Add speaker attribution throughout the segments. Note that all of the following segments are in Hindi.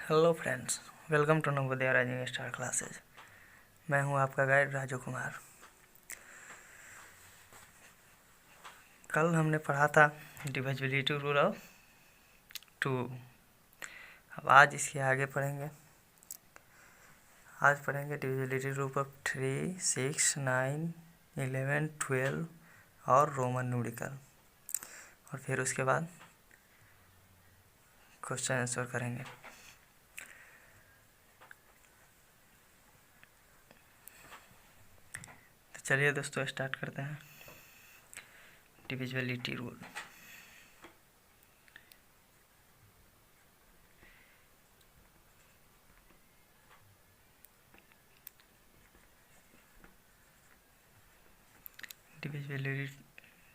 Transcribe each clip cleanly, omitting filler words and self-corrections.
Speaker 1: Hello friends, welcome to Navodaya rising star classes. मैं हूं आपका गाइड राजू कुमार। कल हमने पढ़ा था डिविजिबिलिटी रूल ऑफ 2। अब आज इसके आगे पढ़ेंगे। आज पढ़ेंगे डिविजिबिलिटी रूल ऑफ 3, 6, 9, 11, 12 और रोमन न्यूमेरिकल, और फिर उसके बाद क्वेश्चन आंसर करेंगे। तो चलिए दोस्तों, स्टार्ट करते हैं। Divisibility rule.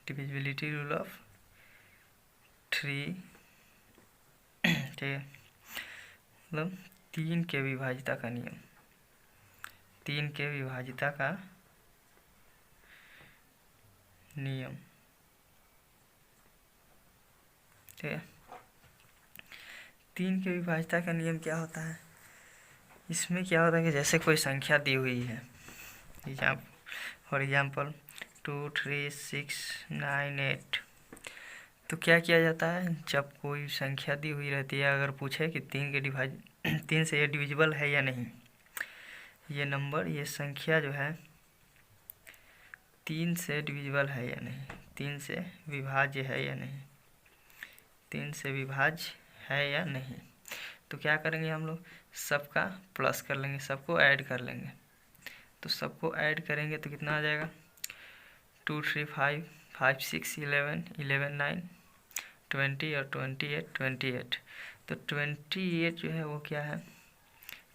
Speaker 1: Divisibility rule of 3, ठीक है, मतलब 3 के विभाजिता का नियम। 3 के विभाजिता का नियम, ठीक है। 3 के विभाजिता का नियम क्या होता है? इसमें क्या होता है कि जैसे कोई संख्या दी हुई है, फॉर एग्जाम्पल 2, 3, 6, 9, 8, तो क्या किया जाता है? जब कोई संख्या दी हुई रहती है, अगर पूछे कि 3 से ये डिविजिबल है या नहीं, ये नंबर, ये संख्या जो है 3 से डिविजिबल है या नहीं, 3 से विभाज्य है या नहीं, 3 से विभाज्य है या नहीं, तो क्या करेंगे हम लोग? सबका प्लस कर लेंगे, सबको ऐड कर लेंगे। तो सबको ऐड करेंगे तो कितना आ जाएगा? 2, 3, 5, 5, 6, 11, 11, 9, 20 और 28, 28। तो 28 जो है वो क्या है?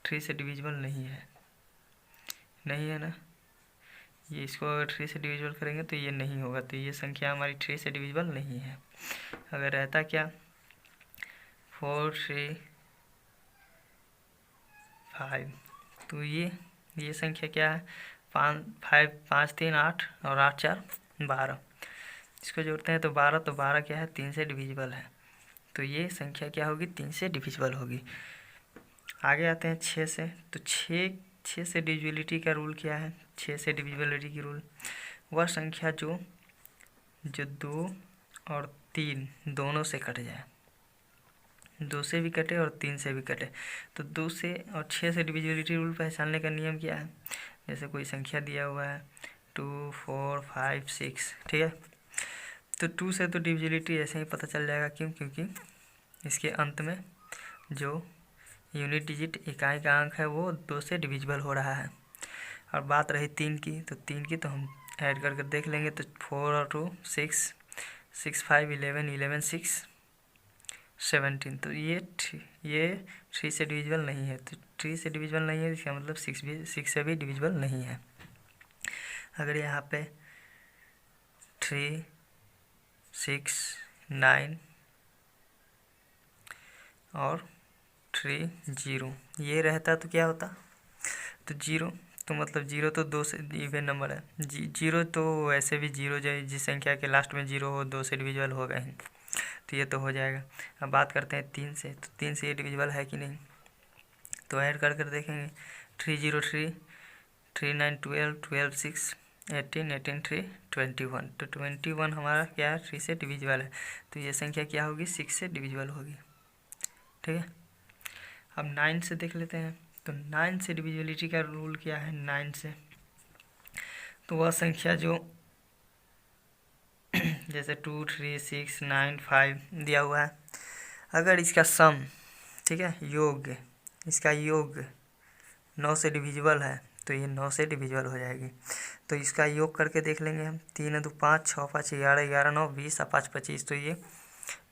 Speaker 1: 3 से डिविजिबल नहीं है, नहीं है ना। ये इसको अगर 3 से डिविजिबल करेंगे तो ये नहीं होगा, तो ये संख्या हमारी 3 से डिविजिबल नहीं है। अगर रहता क्या? 4, 3, 5, तो ये संख्या क्या है? 5, 3, 8 और 8, 4, 12। इसको जोड़ते हैं तो 12, तो 12 क्या है? 3 से डिविजिबल है, तो ये संख्या क्या होगी? 3 से डिविजिबल होगी। आगे आते हैं 6 से। तो 6 से डिविजिबिलिटी का रूल क्या है? 6 से डिविजिबिलिटी की रूल, वह संख्या जो 2 और 3 दोनों से कट जाए, 2 से भी कटे और 3 से भी कटे। तो 2 से और 6 से डिविजिबिलिटी रूल पहचानने का नियम क्या है? जैसे कोई संख्या दिया हुआ है 2, 4, 5, 6, ठीक है, तो 2 से तो डिविजिबिलिटी ऐसे ही पता चल जाएगा। क्यों? क्योंकि इसके अंत में जो यूनिट डिजिट इकाई का अंक है वो 2 से डिविजिबल हो रहा है। और बात रही 3 की, तो 3 की तो हम ऐड करके देख लेंगे। तो 4 और 2, 6, 6, 5, 11, 11, 6, 17। तो ये 3 से डिविजिबल नहीं है, तो 3 से डिविजिबल नहीं है, इसका मतलब 6 से भी डिविजिबल नहीं है। अगर यहाँ पे 3, 6, 9 और 3, 0 ये रहता तो क्या होता? तो 0, तो मतलब 0 तो 2 से इवन नंबर है। 0 तो वैसे भी 0 जिस संख्या के लास्ट में 0 हो 2 से डिविजिबल होगा ही, तो ये तो हो जाएगा। अब बात करते हैं 3 से। तो 3 से ये डिविजिबल है कि नहीं, तो ऐड कर कर देखेंगे। 3, 0, 3, 3, 9, 12, 12, 6, 18, 18, 3, 21। तो 21 हमारा क्या है? 3 से डिविजिबल है, तो ये संख्या क्या होगी? 6 से डिविजिबल होगी, ठीक है। अब 9 से देख लेते हैं। तो 9 से डिविजिबिलिटी का रूल क्या है? 9 से तो वह संख्या जो जैसे 2, 3, 6, 9, 5 दिया हुआ है, अगर इसका सम, ठीक है, योग, इसका योग 9 से डिविजिबल है, तो ये 9 से डिविजिबल हो जाएगी। तो इसका योग करके देख लेंगे हम। 3, 2, 5, 6, 5, 11, 11, 9, 20 और 5, 25, तो ये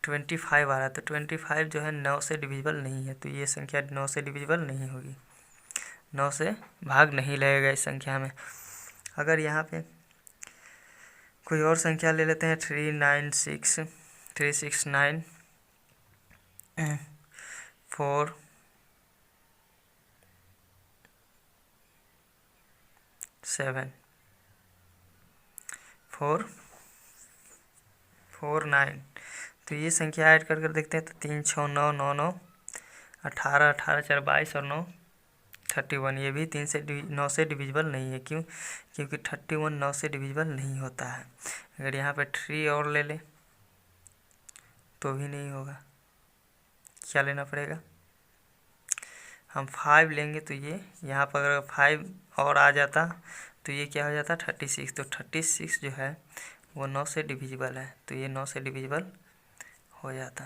Speaker 1: 25 आ रहा है। तो 25 जो है 9 से डिविजिबल नहीं है, तो ये संख्या 9 से डिविजिबल नहीं होगी, 9 से भाग नहीं लगेगा इस संख्या में। अगर यहाँ पे कोई और संख्या ले लेते हैं, 3, 9, 6, 3, 6, 9, 4, 7, 4, 4, 9, तो ये संख्या ऐड कर कर देखते हैं। तो 3, 6, 9, 9, 9 18, 18 4 22 और 9 31। ये भी 9 से डिविजिबल नहीं है। क्यों? क्योंकि 31 9 से डिविजिबल नहीं होता है। अगर यहाँ पे 3 और ले ले तो भी नहीं होगा। क्या लेना पड़ेगा? हम 5 लेंगे तो ये यहाँ पर अगर 5 और आ जाता तो ये क्या हो जाता? 36। तो 36 जो है वो 9 से डिविजिबल है, तो ये 9 से डिविजिबल हो जाता।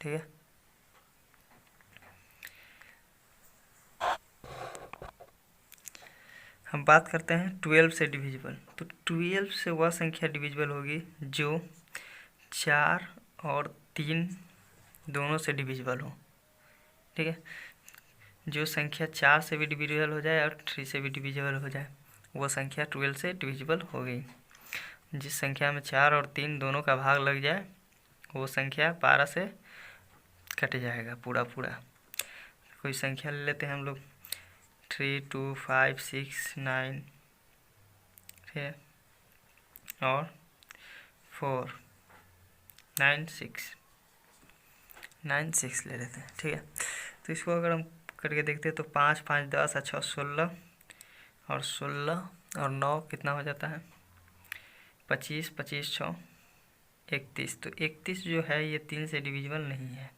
Speaker 1: ठीक है। हम बात करते हैं 12 से डिविजिबल। तो 12 से वह संख्या डिविजिबल होगी जो 4 और 3 दोनों से डिविजिबल हो। ठीक है। जो संख्या 4 से भी डिविजिबल हो जाए और 3 से भी डिविजिबल हो जाए, वो संख्या 12 से डिविजिबल हो गई। जिस संख्या में 4 और 3 दोनों का भाग लग जाए वो संख्या 12 से कट जाएगा पूरा पूरा। कोई संख्या ले लेते हैं हम लोग, 3 2 5 6 9 है और 4 9 6 9 6 ले लेते हैं। ठीक है। तो इसको अगर हम करके देखते हैं तो 5 5 10 अच्छा 16 और 16 और 9 कितना हो जाता है? 25 25 6 31। तो 31 जो है ये 3 से डिविजिबल नहीं है।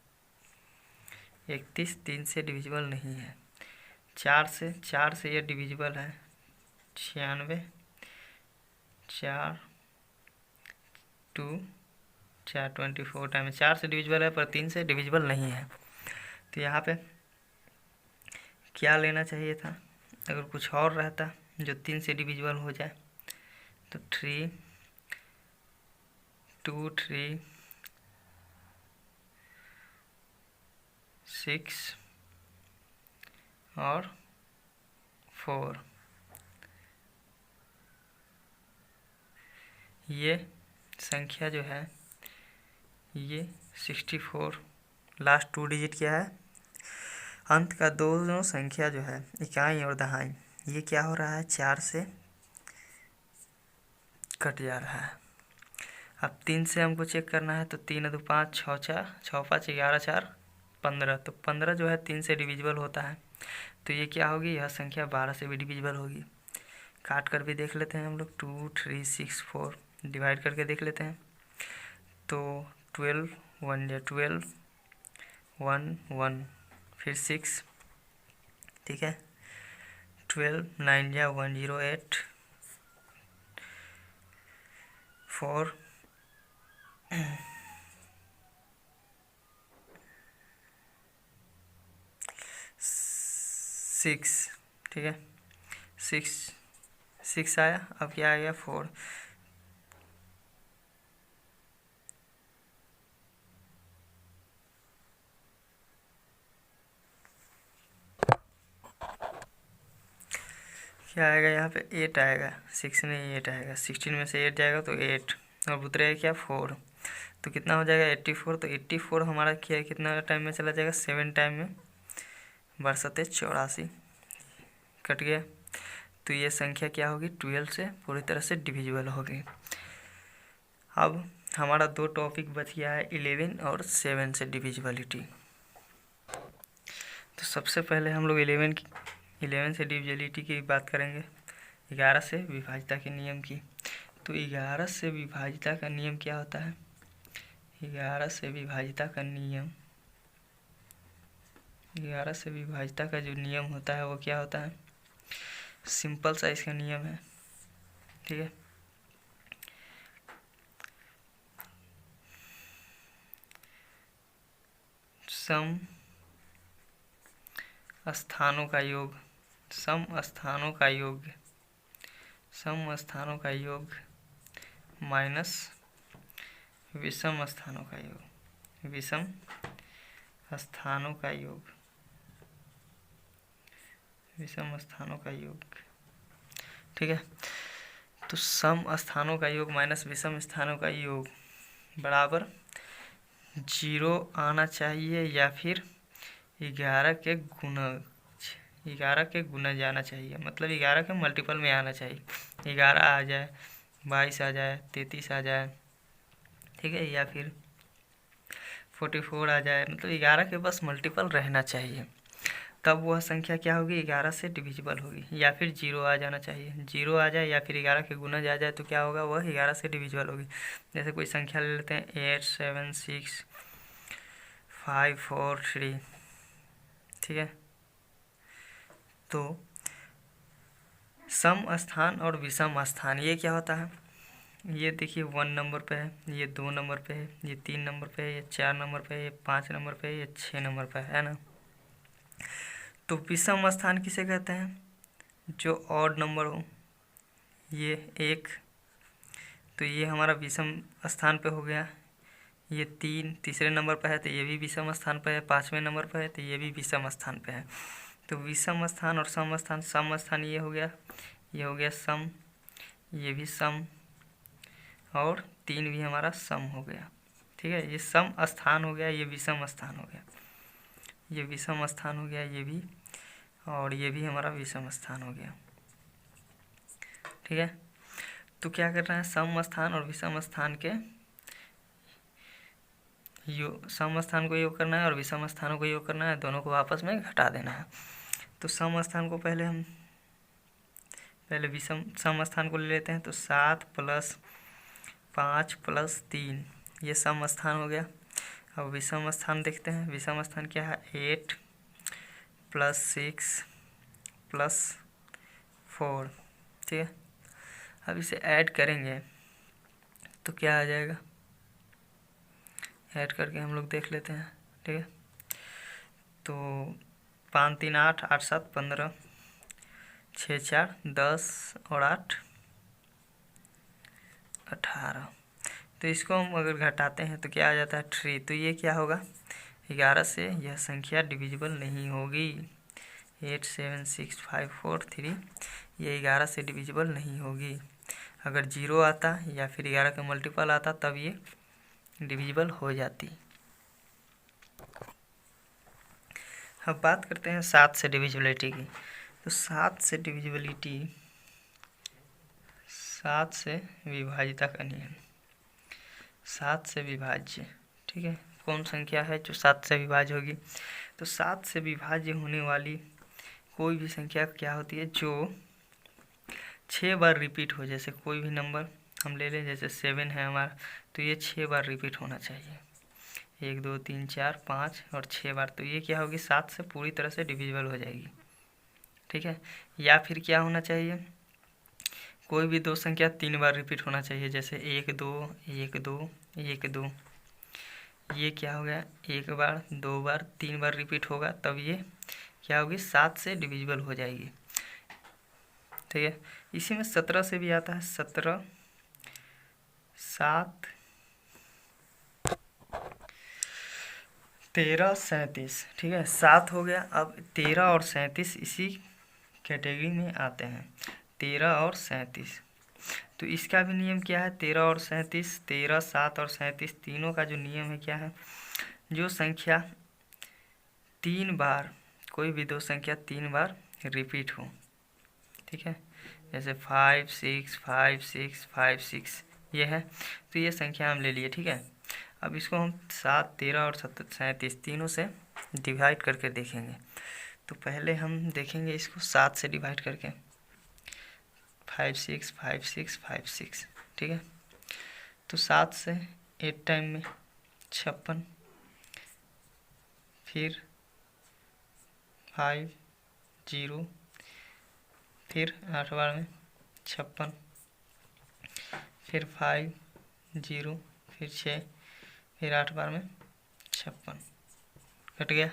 Speaker 1: 31 3 से डिविजिबल नहीं है। 4 से ये डिविजिबल है। 96 4 2 4 24 टाइम 4 से डिविजिबल है पर 3 से डिविजिबल नहीं है। तो यहाँ पे क्या लेना चाहिए था? अगर कुछ और रहता जो 3 से डिविजिबल हो जाए तो 3 2 3 6 और 4। ये संख्या जो है ये 64। लास्ट 2 डिजिट क्या है? अंत का दोनों संख्या जो है इकाई और दहाई, ये क्या हो रहा है? 4 से कट जा रहा है। अब 3 से हमको चेक करना है तो 3 2 5 6 4 6 5 11 4 15। तो 15 जो है 3 से डिविजिबल होता है। तो ये क्या होगी? यह संख्या 12 से भी डिविजिबल होगी। काट कर भी देख लेते हैं हम लोग। 2 3 6 4 डिवाइड करके देख लेते हैं तो 12 1 या 12 1 1 फिर 6। ठीक है। 12 9 या 108 4 6। ठीक है। 6 आया। अब क्या आ गया? 4। क्या आएगा यहाँ पे? 8 आएगा। 6 नहीं 8 आएगा। 16 में से 8 जाएगा तो 8 और उतरेगा क्या? 4। तो कितना हो जाएगा? 84। तो 84 हमारा क्या कितना टाइम में चला जाएगा? 7 टाइम में। बरसते 84 कट गया। तो ये संख्या क्या होगी? 12 से पूरी तरह से डिविजिबल होगी। अब हमारा 2 टॉपिक बच गया है, 11 और 7 से डिविजिबिलिटी। तो सबसे पहले हम लोग 11 से डिविजिबिलिटी की बात करेंगे। 11 से विभाज्यता के नियम की। तो 11 से विभाज्यता का नियम क्या होता है? 11 से विभाज्यता का नियम 11 से विभाज्यता का जो नियम होता है वो क्या होता है? सिंपल सा इसका नियम है। ठीक है। सम स्थानों का योग सम स्थानों का योग माइनस विषम स्थानों का योग ठीक है। तो सम स्थानों का योग माइनस विषम स्थानों का योग बराबर 0 आना चाहिए या फिर 11 के गुना जाना चाहिए। मतलब 11 के मल्टीपल में आना चाहिए। 11 आ जाए, 22 आ जाए, 33 आ जाए। ठीक है। या फिर 44 आ जाए, मतलब 11 के बस मल्टीपल रहना चाहिए, तब वह संख्या क्या होगी, 11 से डिविजिबल होगी। या फिर 0 आ जाना चाहिए, 0 आ जाए या फिर 11 के गुणज आ जाए तो क्या होगा, वह 11 से डिविजिबल होगी। जैसे कोई संख्या ले लेते हैं 8 7 6 5 4 3, ठीक है। तो सम स्थान और विषम स्थान ये क्या होता है, ये देखिए 1 नंबर पे है, ये 2 नंबर पे है, ये 3 नंबर पे है, ये 4 नंबर पे है, ये 5 नंबर पे है, ये 6 नंबर पे है ना। तो विषम स्थान किसे कहते हैं, जो ऑड नंबर हो, ये 1, तो ये हमारा विषम स्थान पे हो गया। ये 3 तीसरे नंबर पे है तो ये भी विषम स्थान पे है, 5वें नंबर पे है तो ये भी विषम स्थान पे है। तो विषम स्थान और सम स्थान, सम स्थान ये हो गया सम, ये भी सम, और 3 भी हमारा सम हो गया, ठीक है। ये सम स्थान हो गया, ये विषम स्थान हो गया, ये विषम स्थान हो गया, ये भी, और ये भी हमारा विषम स्थान हो गया, ठीक है। तो क्या करना है, सम स्थान और विषम स्थान के सम स्थान को योग करना है और विषम स्थानों को योग करना है, दोनों को आपस में घटा देना है। तो सम स्थान को पहले विषम सम स्थान को ले लेते हैं, तो 7 + 5 + 3 ये सम स्थान हो गया। अब विषम स्थान देखते हैं, विषम स्थान क्या है, 8 + 6 + 4, ठीक है। अब इसे ऐड करेंगे तो क्या आ जाएगा, ऐड करके हम लोग देख लेते हैं, ठीक है। तो 5 3 8 8 7 15, 6 4 10 और 8 18। तो इसको हम अगर घटाते हैं तो क्या आ जाता है, 3। तो ये क्या होगा, 11 से यह संख्या डिविजिबल नहीं होगी। 8 7 6 5 4 3 ये 11 से डिविजिबल नहीं होगी। अगर 0 आता या फिर 11 का मल्टीपल आता तब ये डिविजिबल हो जाती। अब बात करते हैं 7 से डिविजिबिलिटी की। तो 7 से डिविजिबिलिटी, 7 से विभाज्यता का नियम, 7 से विभाज्य, ठीक है। कौन संख्या है जो 7 से विभाज्य होगी, तो 7 से विभाज्य होने वाली कोई भी संख्या क्या होती है, जो 6 बार रिपीट हो। जैसे कोई भी नंबर हम ले लें, जैसे 7 है हमारा, तो ये 6 बार रिपीट होना चाहिए, 1 2 3 4 5 और 6 बार। तो ये क्या होगी, 7 से पूरी तरह से डिविजिबल हो जाएगी, ठीक है। या फिर क्या होना चाहिए, कोई भी 2 संख्या 3 बार रिपीट होना चाहिए, जैसे 1 2 1 2 1 2, ये क्या हो गया, 1 बार 2 बार 3 बार रिपीट होगा, तब ये क्या होगी, 7 से डिविजिबल हो जाएगी, ठीक है। इसी में 17 से भी आता है, 17 7 13 37, ठीक है। 7 हो गया। अब 13 और 37 इसी कैटेगरी में आते हैं, 13 और 37। तो इसका भी नियम क्या है, 13 और 37, 13 7 और 37 तीनों का जो नियम है क्या है, जो संख्या 3 बार, कोई भी 2 संख्या 3 बार रिपीट हो, ठीक है। जैसे 5 6 5 6 5 6 ये है, तो ये संख्या हम ले लिए, ठीक है। अब इसको हम 7 13 और 37 तीनों से डिवाइड करके देखेंगे। तो पहले हम देखेंगे इसको 7 से डिवाइड करके, 5 6 5 6 5 6, ठीक है। तो 7 से 8 टाइम में 56, फिर 5 0, फिर 8 बार में 56, फिर 5 0, फिर 6, फिर 8 बार में 56, कट गया।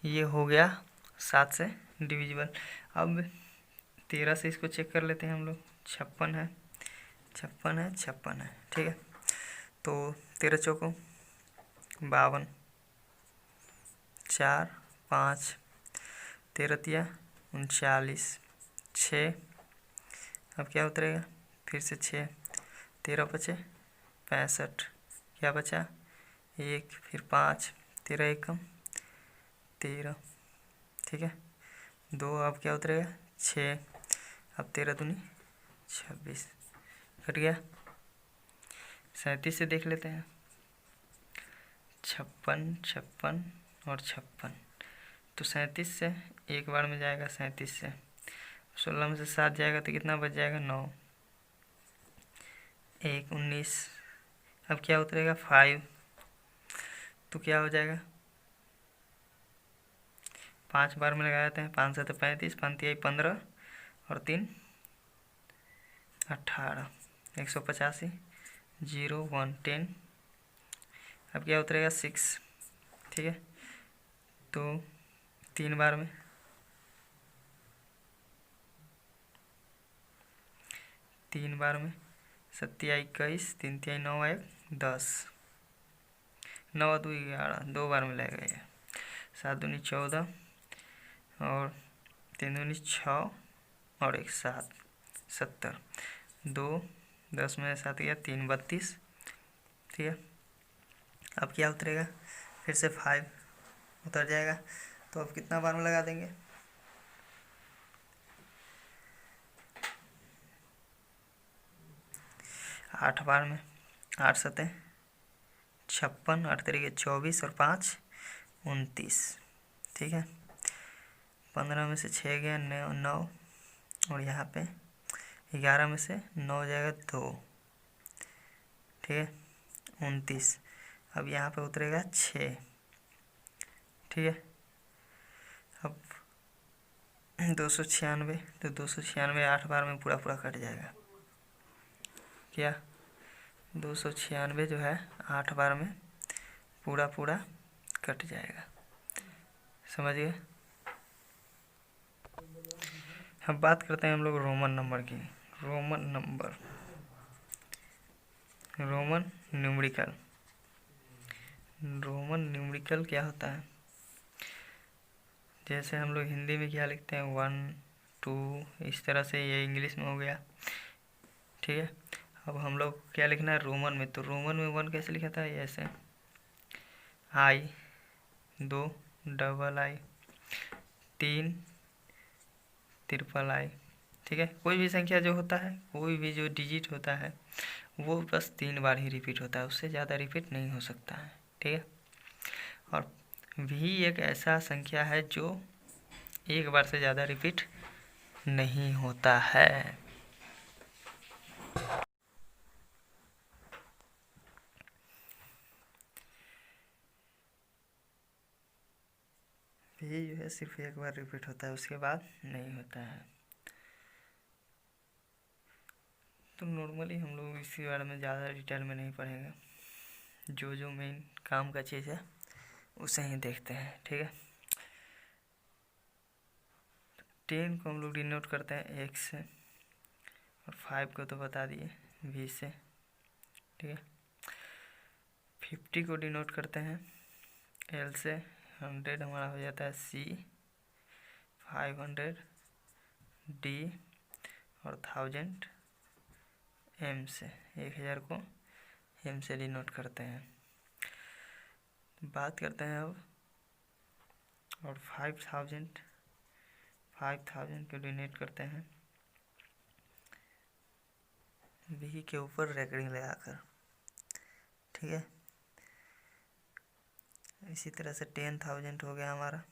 Speaker 1: ये हो गया 7 से डिविजिबल। अब 13 से इसको चेक कर लेते हैं हम लोग, 56 है 56 है 56 है, ठीक है। तो 13 चौको 52, 4 5, 13 तिया 39, 6, अब क्या उतरेगा, फिर से 6, 13 बचे 65, क्या बचा 1, फिर 5, 13 एकम 13, ठीक है। 2, अब क्या उतरेगा 6, अब 13 दूनी 26, कट गया। 37 से देख लेते हैं, 56, 56 और 56, तो 37 से एक बार में जाएगा 37 से, 16 में से 7 जाएगा तो कितना बच जाएगा 9, 1 19। अब क्या उतरेगा 5, तो क्या हो जाएगा 5 बार में लगा देते हैं, 5 से तो 35, 5 15 और 3 18, 185, 0 1 10। अब क्या उतरेगा 6, ठीक है, तो 3 बार में 7 21, 3 9 1 10, 9 2 11, 2 बार में लगेगा ये, 7 दूनी 14 और 3 दूनी 6 और 1 7, 70, 2 10 में 7 गया 3 32, ठीक है। अब क्या उतरेगा, फिर से 5 उतर जाएगा, तो अब कितना बार में लगा देंगे, 8 बार में, 8 7 56, 8 तरीके 24 और 5 29, ठीक है। 15 में से 6 गया 9 और यहाँ पे 11 में से 9 जाएगा 2, ठीक है, 29। अब यहाँ पे उतरेगा 6, ठीक है। अब 296, तो 296 8 बार में पूरा पूरा कट जाएगा, क्या 296 जो है 8 बार में पूरा पूरा कट जाएगा, समझ गए। अब बात करते हैं हम लोग रोमन नंबर की। रोमन न्यूमेरिकल क्या होता है, जैसे हम लोग हिंदी में क्या लिखते हैं 1 2, इस तरह से ये इंग्लिश में हो गया, ठीक है। अब हम लोग क्या लिखना है रोमन में, तो रोमन में 1 कैसे लिखा था, ऐसे I 2 double I 3 triple I, ठीक है। कोई भी संख्या जो होता है, कोई भी जो डिजिट होता है वो बस 3 बार ही रिपीट होता है, उससे ज़्यादा रिपीट नहीं हो सकता है, ठीक है। और भी एक ऐसा संख्या है जो एक बार से ज़्यादा रिपीट नहीं होता है। भी जो है सिर्फ एक बार रिपीट होता है, उसके बाद नहीं होता है। तो नॉर्मली हम लोग इसी बारे में ज़्यादा डिटेल में नहीं पढ़ेंगे, जो मेन काम का चीज़ है उसे ही देखते हैं, ठीक है। 10 को हम लोग डिनोट करते हैं X से, और 5 को तो बता दिए V से, ठीक है। 50 को डिनोट करते हैं L से, 100 हमारा हो जाता है C, 500 D और 1000 M से, 1000 को M से डिनोट करते हैं। बात करते हैं अब, और 5000 को डिनोट करते हैं V के ऊपर रेकरिंग लगाकर, ठीक है। इसी तरह से 10,000 हो गया हमारा,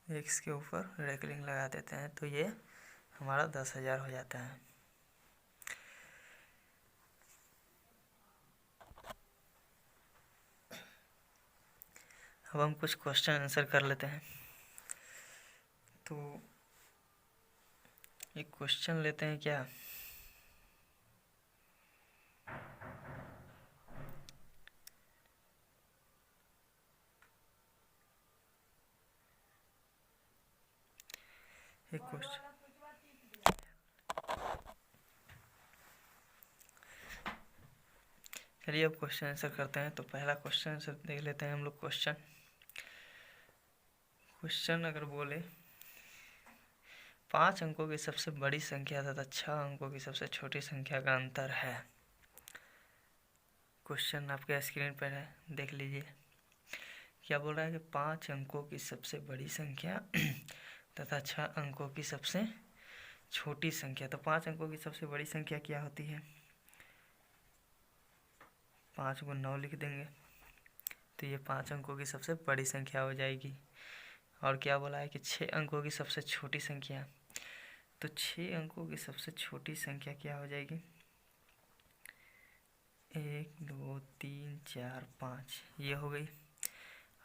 Speaker 1: X के ऊपर रेकरिंग लगा देते हैं, तो ये हमारा 10,000 हो जाता है। अब हम कुछ क्वेश्चन आंसर कर लेते हैं। तो एक क्वेश्चन लेते हैं क्या, एक क्वेश्चन, चलिए अब क्वेश्चन आंसर करते हैं। तो पहला क्वेश्चन आंसर देख लेते हैं हम लोग। क्वेश्चन अगर बोले 5 अंकों की सबसे बड़ी संख्या तथा 6 अंकों की सबसे छोटी संख्या का अंतर है। क्वेश्चन आपके स्क्रीन पर है, देख लीजिए। क्या बोल रहा है कि 5 अंकों की सबसे बड़ी संख्या तथा 6 अंकों की सबसे छोटी संख्या। तो 5 अंकों की सबसे बड़ी संख्या क्या होती है, 5 को 9 लिख देंगे तो ये 5 अंकों की सबसे बड़ी संख्या हो जाएगी। और क्या बोला है कि 6 अंकों की सबसे छोटी संख्या, तो 6 अंकों की सबसे छोटी संख्या क्या हो जाएगी? 1 2 3 4 5 ये हो गई।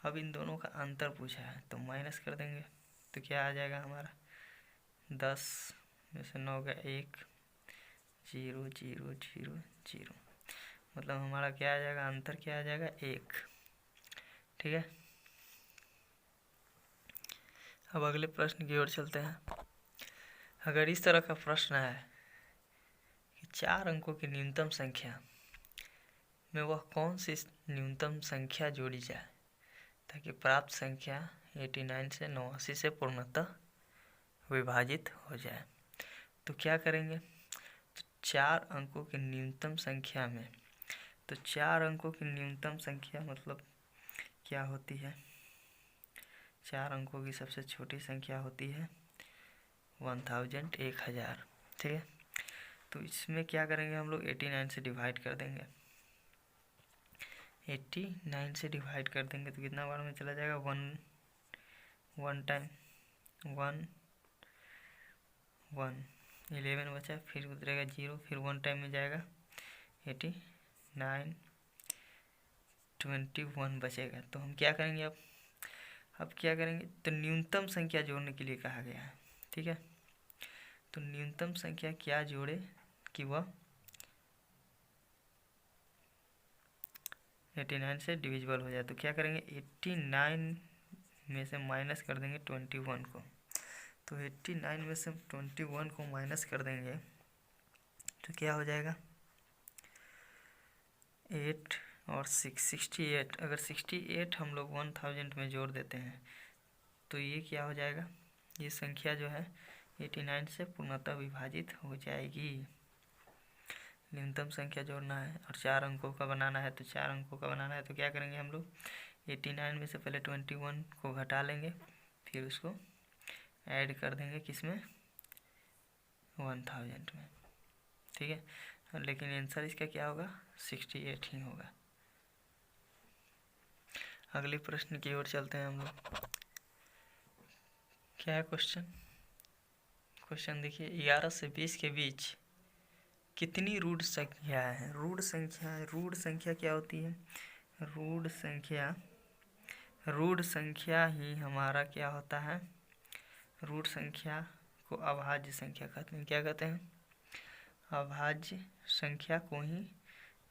Speaker 1: अब इन दोनों का अंतर पूछा है तो माइनस कर देंगे तो क्या आ जाएगा हमारा? 10 में से 9 का 1 0 0 0 0, मतलब हमारा क्या आ जाएगा? अंतर क्या आ जाएगा? 1। ठीक है, अब अगले प्रश्न की ओर चलते हैं। अगर इस तरह का प्रश्न है कि 4 अंकों की न्यूनतम संख्या में वह कौन सी न्यूनतम संख्या जोड़ी जाए ताकि प्राप्त संख्या 89 से 89 से पूर्णतः विभाजित हो जाए, तो क्या करेंगे? तो 4 अंकों की न्यूनतम संख्या में, तो 4 अंकों की न्यूनतम संख्या मतलब क्या होती है? 4 अंकों की सबसे छोटी संख्या होती है 1000, 1000। ठीक है, तो इसमें क्या करेंगे हम लोग? 89 से डिवाइड कर देंगे। 89 से डिवाइड कर देंगे तो कितना बार में चला जाएगा? 1 टाइम 1 1 11 बचा, फिर उतरेगा 0, फिर 1 टाइम में जाएगा 89 21 बचेगा। तो हम क्या करेंगे? अब क्या करेंगे? तो न्यूनतम संख्या जोड़ने के लिए कहा गया है। ठीक है, तो न्यूनतम संख्या क्या जोड़े कि वह 89 से डिविजिबल हो जाए, तो क्या करेंगे? 89 में से माइनस कर देंगे 21 को, तो 89 में से 21 को माइनस कर देंगे तो क्या हो जाएगा? 8 और 6 68। अगर 68 हम लोग 1000 में जोड़ देते हैं तो ये क्या हो जाएगा? ये संख्या जो है 89 से पूर्णतः विभाजित हो जाएगी। न्यूनतम संख्या जोड़ना है और 4 अंकों का बनाना है, तो 4 अंकों का बनाना है तो क्या करेंगे हम लोग? 89 में से पहले 21 को घटा लेंगे, फिर उसको ऐड कर देंगे किसमें? 1000 में। ठीक है, लेकिन आंसर इसका क्या होगा? 68 ही होगा। अगले प्रश्न की ओर चलते हैं हम लोग। क्या है क्वेश्चन? क्वेश्चन देखिए, 11 से 20 के बीच कितनी रूढ़ संख्या है? रूढ़ संख्या क्या होती है? रूढ़ संख्या ही हमारा क्या होता है? रूढ़ संख्या को अभाज्य संख्या कहते हैं। क्या कहते हैं? अभाज्य संख्या को ही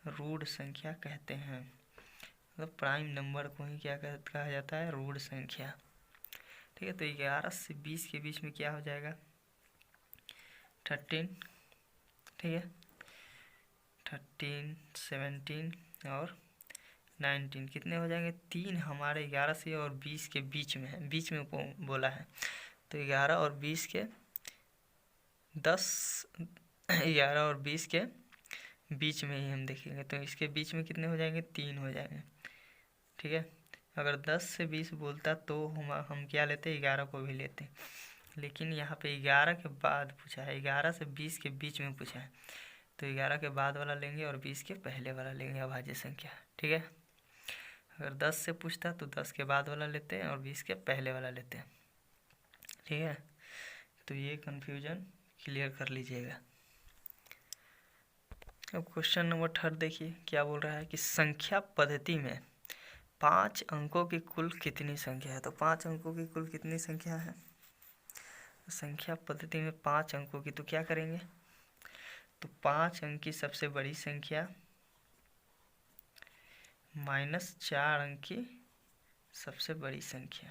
Speaker 1: रूढ़ संख्या कहते हैं, मतलब प्राइम नंबर को ही क्या कहा जाता है? रूढ़ संख्या। ठीक है, तो 11 से 20 के बीच में क्या हो जाएगा? 13। ठीक है, 13 17 और 19 कितने हो जाएंगे? 3 हमारे 11 से और 20 के बीच में है, बीच में बोला है, तो 11 और 20 के 11 और 20 के बीच में ही हम देखेंगे, तो इसके बीच में कितने हो जाएंगे? 3 हो जाएंगे। ठीक है, अगर 10 से 20 बोलता तो हम क्या लेते? 11 को भी लेते, लेकिन यहाँ पे 11 के बाद पूछा है, 11 से 20 के बीच में पूछा है, तो 11 के बाद वाला लेंगे और 20 के पहले वाला लेंगे अभाज्य संख्या। ठीक है, अगर 10 से पूछता तो 10 के बाद वाला लेते हैं और 20 के पहले वाला लेते हैं। ठीक है, तो ये कन्फ्यूजन क्लियर कर लीजिएगा। अब क्वेश्चन नंबर 3 देखिए क्या बोल रहा है कि संख्या पद्धति में 5 अंकों की कुल कितनी संख्या है? तो 5 अंकों की कुल कितनी संख्या है? संख्या पद्धति में 5 अंकों की, तो क्या करेंगे? तो 5 अंक की सबसे बड़ी संख्या माइनस 4 अंक की सबसे बड़ी संख्या,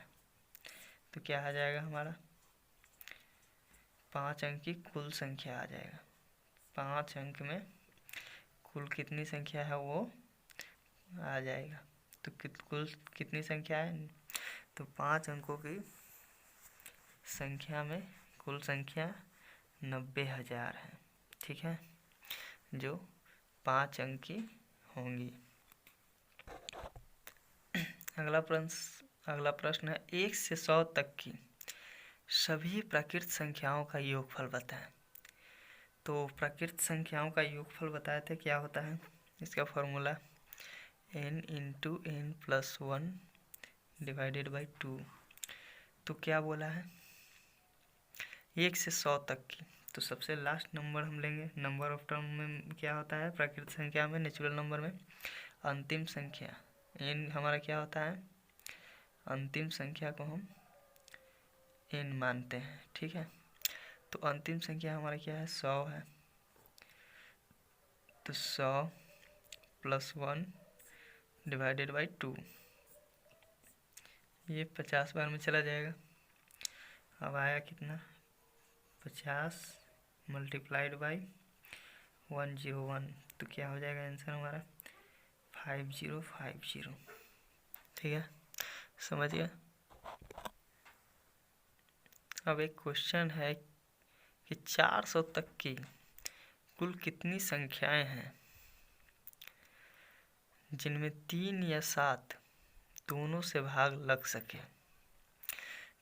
Speaker 1: तो क्या आ जाएगा हमारा? 5 अंक की कुल संख्या आ जाएगा। 5 अंक में कुल कितनी संख्या है वो आ जाएगा, तो कुल कितनी संख्या है? तो 5 अंकों की संख्या में कुल संख्या 90,000 है। ठीक है, जो 5 अंक की होंगी। अगला प्रश्न है 1 से 100 तक की सभी प्राकृत संख्याओं का योगफल बताएं। तो प्राकृत संख्याओं का योगफल बताए थे, क्या होता है इसका formula? n into n plus 1 divided by 2। तो क्या बोला है, 1 से 100 तक की। तो सबसे लास्ट नंबर हम लेंगे। नंबर ऑफ टर्म में क्या होता है, प्राकृतिक संख्या में, नेचुरल नंबर में अंतिम संख्या n हमारा क्या होता है, अंतिम संख्या को हम n मानते हैं। ठीक है, तो अंतिम संख्या हमारा क्या है, 100 है। तो 100 प्लस 1 डिवाइडेड बाई 2, ये 50 बार में चला जाएगा। अब आया कितना, 50 मल्टीप्लाइड बाई 101। तो क्या हो जाएगा आंसर हमारा 5050। ठीक है, समझ गया। अब एक क्वेश्चन है कि 400 तक की कुल कितनी संख्याएं हैं जिनमें 3 या 7 दोनों से भाग लग सके।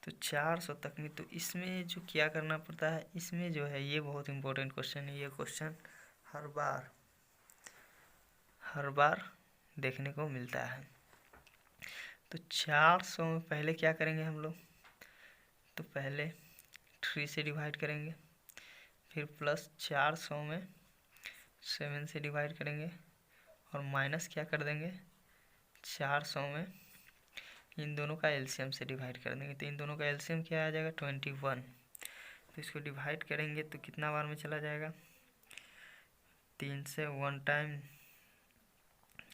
Speaker 1: तो 400 तक में, तो इसमें जो क्या करना पड़ता है, इसमें जो है ये बहुत इम्पोर्टेंट क्वेश्चन है। ये क्वेश्चन हर बार देखने को मिलता है। तो 400 में पहले क्या करेंगे हम लोग, तो पहले 3 से डिवाइड करेंगे, फिर प्लस 400 में 7 से डिवाइड करेंगे, और माइनस क्या कर देंगे, 400 में इन दोनों का एलसीएम से डिवाइड कर देंगे। तो इन दोनों का एलसीएम क्या आ जाएगा, 21। तो इसको डिवाइड करेंगे तो कितना बार में चला जाएगा, 3 से 1 टाइम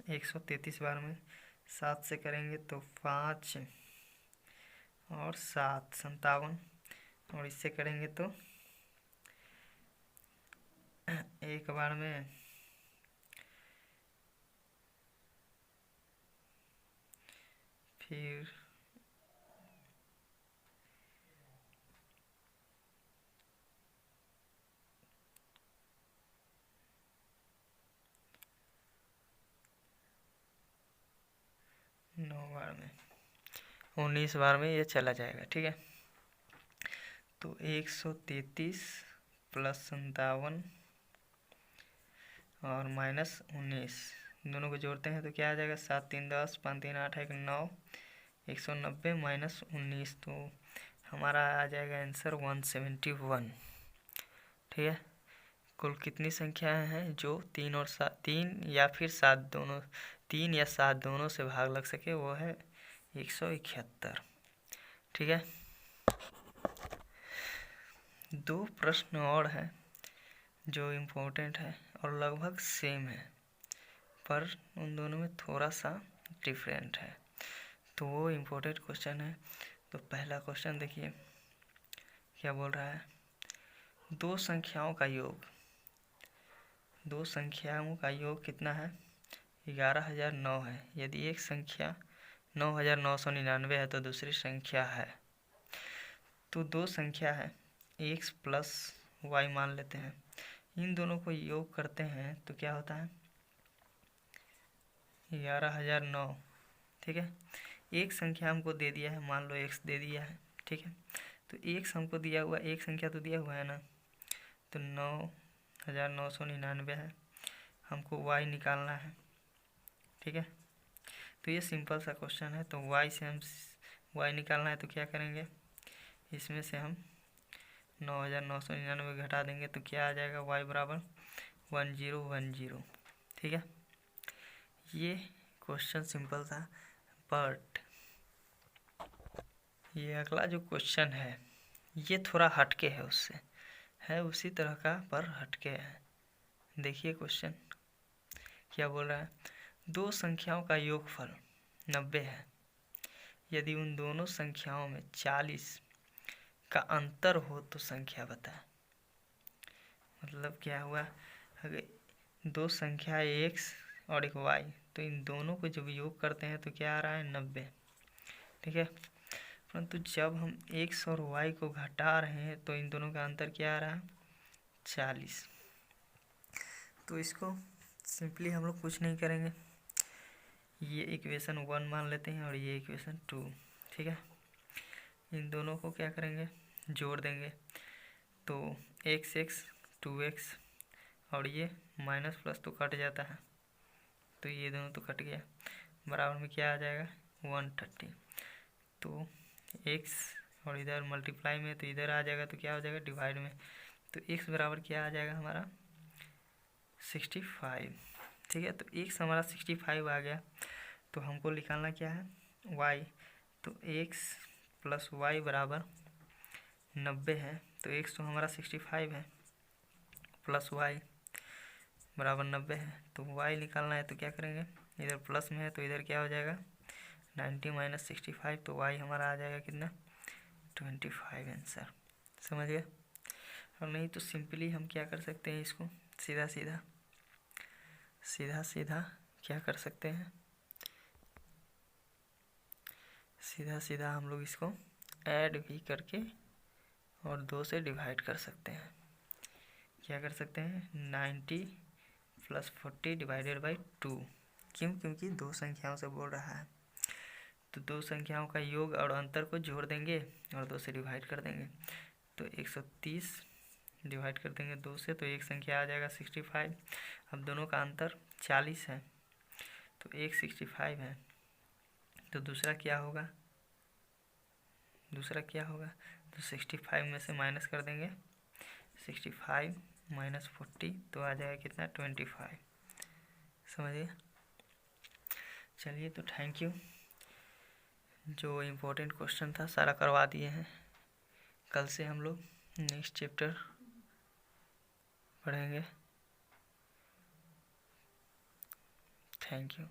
Speaker 1: 133 बार में। 7 से करेंगे तो 5 और 7 57, और इससे करेंगे तो एक बार में फिर 9 बार में, 19 बार में ये चला जाएगा। ठीक है, तो 133 प्लस 57 और माइनस 19, दोनों को जोड़ते हैं तो क्या आ जाएगा, 7 3 10, 5 3 8 1 9, 190 माइनस 19, तो हमारा आ जाएगा आंसर 171। ठीक है, कुल कितनी संख्याएं हैं जो 3 और 7, 3 या फिर 7 दोनों, 3 या 7 दोनों से भाग लग सके, वो है 171। ठीक है, 2 प्रश्न और हैं जो इम्पोर्टेंट है और लगभग सेम है, पर उन दोनों में थोड़ा सा डिफरेंट है। तो वो इम्पोर्टेंट क्वेश्चन है। तो पहला क्वेश्चन देखिए क्या बोल रहा है, दो संख्याओं का योग कितना है, 11,009 है। यदि एक संख्या 9,999 है तो दूसरी संख्या है। तो दो संख्या है x प्लस वाई मान लेते हैं, इन दोनों को योग करते हैं तो क्या होता है, 11,009। ठीक है, एक संख्या हमको दे दिया है, मान लो x दे दिया है। ठीक है, तो x हमको दिया हुआ, एक संख्या तो दिया हुआ है ना, तो 9,999 है, हमको y निकालना है। ठीक है, तो ये सिंपल सा क्वेश्चन है। तो y से हम y निकालना है तो क्या करेंगे, इसमें से हम 9,999 घटा देंगे तो क्या आ जाएगा, y बराबर 1010। ठीक है, ये क्वेश्चन सिंपल था। बट ये अगला जो क्वेश्चन है ये थोड़ा हटके है, उससे है उसी तरह का पर हटके है। देखिए क्वेश्चन क्या बोल रहा है, दो संख्याओं का योगफल 90 है। यदि उन दोनों संख्याओं में 40 का अंतर हो तो संख्या बताए। मतलब क्या हुआ, अगर दो संख्या x और एक y, तो इन दोनों को जब योग करते हैं तो क्या आ रहा है, 90। ठीक है, परंतु जब हम x और y को घटा रहे हैं तो इन दोनों का अंतर क्या आ रहा है, 40। तो इसको सिंपली हम लोग कुछ नहीं करेंगे, ये इक्वेशन 1 मान लेते हैं और ये इक्वेशन 2। ठीक है, इन दोनों को क्या करेंगे, जोड़ देंगे तो x 2x, और ये माइनस प्लस तो कट जाता है तो ये दोनों तो कट गया, बराबर में क्या आ जाएगा 130। तो x और इधर मल्टीप्लाई में तो इधर आ जाएगा, तो क्या हो जाएगा डिवाइड में, तो x बराबर क्या आ जाएगा हमारा 65। ठीक है, तो x हमारा 65 आ गया। तो हमको निकालना क्या है y, तो x प्लस वाई बराबर 90 है। तो x तो हमारा 65 है प्लस y बराबर 90 है। तो y निकालना है तो क्या करेंगे, इधर प्लस में है तो इधर क्या हो जाएगा 90 माइनस 65, तो y हमारा आ जाएगा कितना 25 आंसर। समझ गए। और नहीं तो सिंपली हम क्या कर सकते हैं, इसको सीधा सीधा क्या कर सकते हैं, सीधा हम लोग इसको ऐड भी करके और 2 से डिवाइड कर सकते हैं। क्या कर सकते हैं 90 प्लस 40 डिवाइडेड बाई 2। क्यों, क्योंकि 2 संख्याओं से बोल रहा है, तो 2 संख्याओं का योग और अंतर को जोड़ देंगे और 2 से डिवाइड कर देंगे। तो 130 डिवाइड कर देंगे 2 से, तो एक संख्या आ जाएगा 65। अब दोनों का अंतर 40 है, तो एक 65 है, तो दूसरा क्या होगा, तो 65 में से माइनस कर देंगे 65 माइनस 40, तो आ जाएगा कितना 25। समझिए। चलिए, तो थैंक यू। जो इम्पोर्टेंट क्वेश्चन था सारा करवा दिए हैं। कल से हम लोग नेक्स्ट चैप्टर पढ़ेंगे। Thank you.